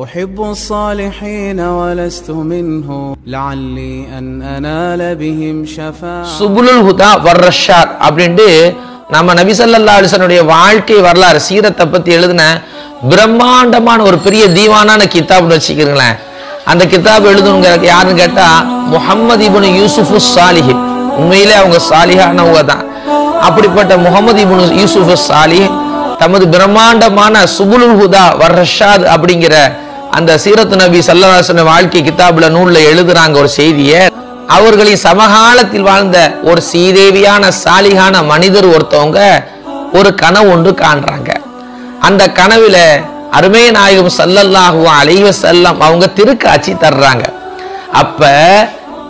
أحب الصالحين ولست منه لعلي أن أنال بهم شفاعة. சுபுலுல் ஹுதா வர்ரஷாத் அப்படினு நம்ம நபி ஸல்லல்லாஹு அலைஹி வஸல்லம் வாழ்க்கை வரலாறு சீரத்தை பத்தி எழுதின பிரம்மாண்டமான ஒரு பெரிய தீவானான கிதாப்னு வச்சுக்கிறீங்களேன். அந்த கிதாப் எழுதுனவங்க யாருன்னு கேட்டா முஹம்மது இப்னு யூசுஃப் ஸாலிஹ். உண்மையிலே அவங்க சாலிஹானவங்க தான். அப்படிப்பட்ட முஹம்மது இப்னு யூசுஃப் ஸாலிஹ் தமது பிரம்மாண்டமான சுபுலுல் ஹுதா வர்ரஷாத் அப்படிங்கிற அந்த சீரத்து நபி ஸல்லல்லாஹு அலைஹி வஸல்லம் வாழ்க்கை கிதாபுல நூல்ல எழுதுறாங்க ஒரு செய்தியை. அவர்களின் சமகாலத்தில் வாழ்ந்த ஒரு சீதேவியான சாலிகான மனிதர் ஒருத்தவங்க ஒரு கனவு ஒன்று காண்றாங்க. அந்த கனவுல அருமை நாயகம் ஸல்லல்லாஹு அலைஹி வஸல்லம் அவங்க திருக்காட்சி தர்றாங்க. அப்ப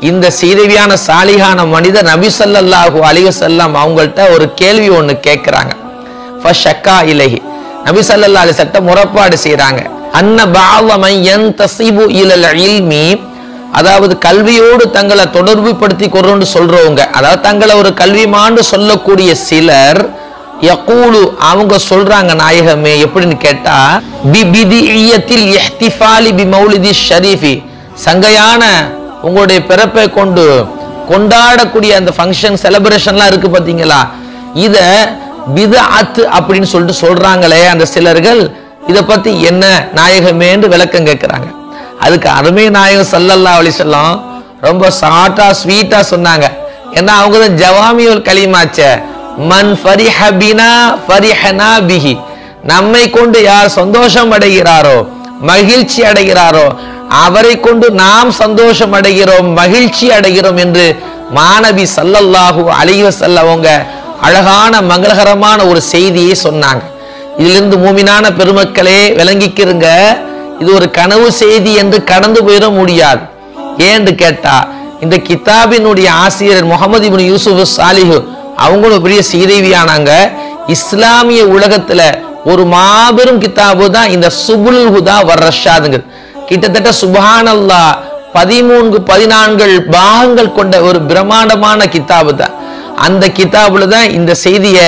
இந்த சீதேவியான சாலிகான மனிதர் நபி ஸல்லல்லாஹு அலைஹி வஸல்லம் அவங்கள்ட்ட ஒரு கேள்வி ஒன்று கேட்கிறாங்க. ஃபஷக்கா இலைஹி, நபி ஸல்லல்லாஹு அலைஹி வஸல்லம் முறைப்பாடு செய்றாங்க. அன்ன பஅத மன் யன்தஸிபு இலல் இல்மி, அதாவது கல்வியோடு தங்களை தொடர்பு படுத்தி கொண்டு சொல்றவங்க, அதாவது தங்களை ஒரு கல்விமான்னு சொல்லக்கூடிய சிலர் யகூலு அவங்க சொல்றாங்க நாயகமே எப்படின்னு கேட்டா பிபிதியத்தில் இஹ்திஃபாலி பிமௌலிதி ஷரீஃபி, சங்கையான உங்களுடைய பிறப்பை கொண்டு கொண்டாடக்கூடிய அந்த ஃபங்க்ஷன் செலிப்ரேஷன்லாம் இருக்கு பாத்தீங்களா, இத பித்அத் அப்படின்னு சொல்லிட்டு சொல்றாங்களே அந்த சிலர்கள், இத பத்தி என்ன நாயகமே என்று விளக்கம் கேட்கிறாங்க. அதுக்கு அருமை நாயகம் ஸல்லல்லாஹு அலைஹி வஸல்லம் ரொம்ப சாட்டா ஸ்வீட்டா சொன்னாங்க. ஏன்னா அவங்க தான் ஜவாமியுல் கலிமாச்சே, மன் ஃபரிஹ பினா ஃபரிஹனா பிஹி, நம்மை கொண்டு யார் சந்தோஷம் அடைகிறாரோ மகிழ்ச்சி அடைகிறாரோ அவரை கொண்டு நாம் சந்தோஷம் அடைகிறோம் மகிழ்ச்சி அடைகிறோம் என்று மாநபி ஸல்லல்லாஹு அலைஹி வஸல்லம் அவங்க அழகான மங்களகரமான ஒரு செய்தியை சொன்னாங்க. இதிலிருந்து மூமினான பெருமக்களே விளங்கிக்கிறங்க, இது ஒரு கனவு செய்தி என்று கடந்து போயிட முடியாது. ஏன்னு கேட்டா இந்த கிதாபினுடைய ஆசிரியர் முஹம்மது இப்னு யூசுஃப் ஸாலிஹ் அவங்களும் பெரிய சீதேவியானாங்க. இஸ்லாமிய உலகத்துல ஒரு மாபெரும் கிதாபு தான் இந்த சுபுலுல் ஹுதா வர்ரஷாதுங்கிறது. கிட்டத்தட்ட சுப்ஹானல்லாஹ் 13-14 பாகங்கள் கொண்ட ஒரு பிரம்மாண்டமான கிதாபு தான். அந்த கிதாபுல தான் இந்த செய்தியை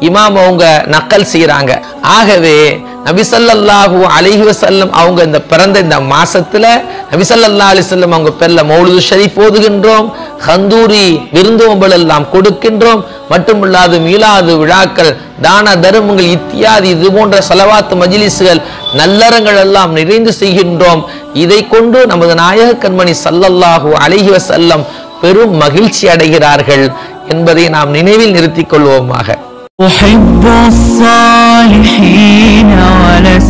இமாம் அவங்க நக்கல் செய்யறாங்க. ஆகவே நபி ஸல்லல்லாஹு அலைஹி வஸல்லம் அவங்க இந்த பிறந்த இந்த மாசத்துல நபி ஸல்லல்லாஹு அலைஹி வஸல்லம் அவங்க பேர்ல மௌலிது ஷரீஃப் ஓதுகின்றோம், கந்தூரி விருந்தோம்பல் எல்லாம் கொடுக்கின்றோம். மட்டுமில்லாது மீலாது விழாக்கள், தான தர்மங்கள் இத்தியாதி இது போன்ற ஸலவாத் மஜ்லிஸ்கள் நல்லறங்கள் எல்லாம் நிறைந்து செய்கின்றோம். இதை கொண்டு நமது நாயக கண்மணி ஸல்லல்லாஹு அலைஹி வஸல்லம் பெரும் மகிழ்ச்சி அடைகிறார்கள் என்பதை நாம் நினைவில் நிறுத்திக் கொள்வோமாக. أحب الصالحين ولست